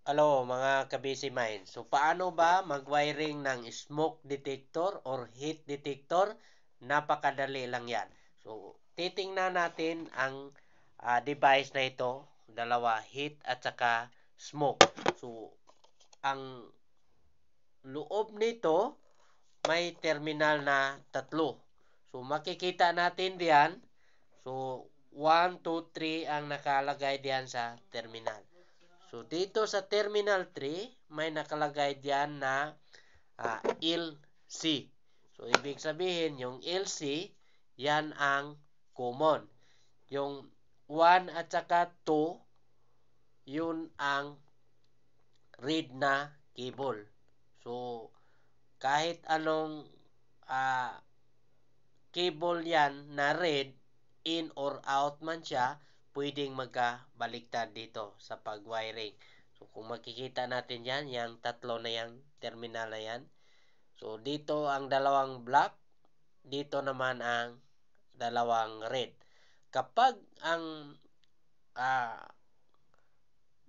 Hello mga ka-busy mind. So paano ba mag-wiring ng smoke detector or heat detector? Napakadali lang yan. So titingnan natin ang device na ito, dalawa, heat at saka smoke. So ang loob nito may terminal na tatlo. So makikita natin diyan. So 1, 2, 3 ang nakalagay diyan sa terminal. So, dito sa Terminal 3, may nakalagay diyan na LC. So, ibig sabihin, yung LC, yan ang common. Yung 1 at saka 2, yun ang read na cable. So, kahit anong uh, cable yan na red, in or out man siya, pwedeng magkabaliktad dito sa pag-wiring. So, kung makikita natin yan, yung tatlo na yung terminal na yan. So, dito ang dalawang black, dito naman ang dalawang red. Kapag ang uh,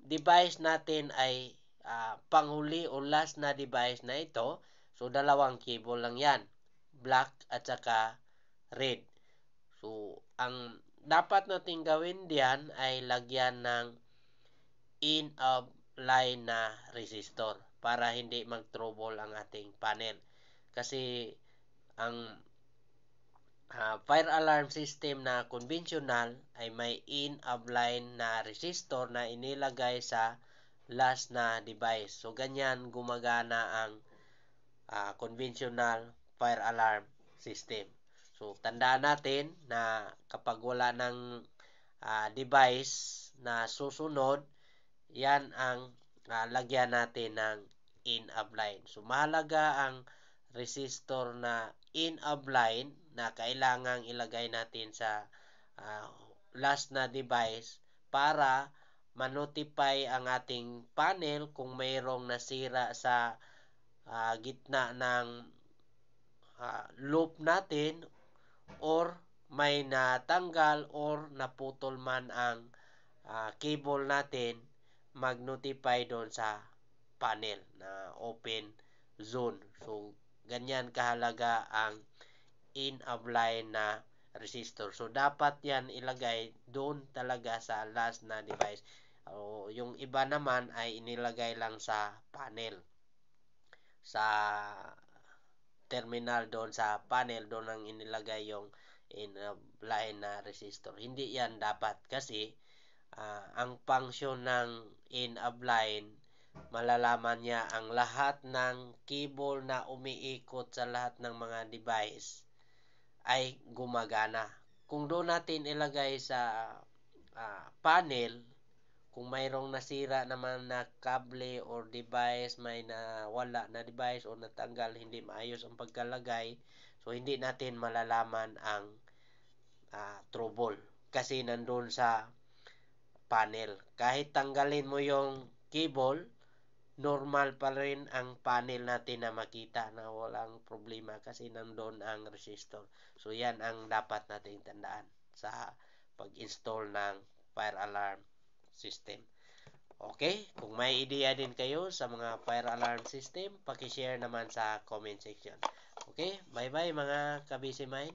device natin ay panghuli o last na device na ito, so dalawang cable lang yan, black at saka red. So, ang dapat natin gawin diyan ay lagyan ng in of line na resistor para hindi mag-trouble ang ating panel. Kasi ang fire alarm system na conventional ay may in of line na resistor na inilagay sa last na device. So, ganyan gumagana ang conventional fire alarm system. So, tandaan natin na kapag wala ng device na susunod, yan ang lagyan natin ng in of line. So, mahalaga ang resistor na in of line na kailangang ilagay natin sa last na device para ma-notify ang ating panel kung mayroong nasira sa gitna ng loop natin or may natanggal or naputol man ang cable natin, mag-notify doon sa panel na open zone. So, ganyan kahalaga ang in of line na resistor. So, dapat yan ilagay doon talaga sa last na device. Yung iba naman ay inilagay lang sa panel. Sa terminal doon sa panel, doon ang inilagay yung in line na resistor. Hindi yan dapat kasi ang function ng in of line, malalaman niya ang lahat ng cable na umiikot sa lahat ng mga device ay gumagana. Kung doon natin ilagay sa panel, kung mayroong nasira naman na kable or device, may nawala na device o natanggal, hindi maayos ang pagkalagay, so hindi natin malalaman ang trouble kasi nandun sa panel. Kahit tanggalin mo yung cable, normal pa rin ang panel natin na makita na walang problema kasi nandun ang resistor. So yan ang dapat nating tandaan sa pag-install ng fire alarm system. Okay? Kung may idea din kayo sa mga fire alarm system, paki-share naman sa comment section. Okay? Bye-bye mga ka-busy mind.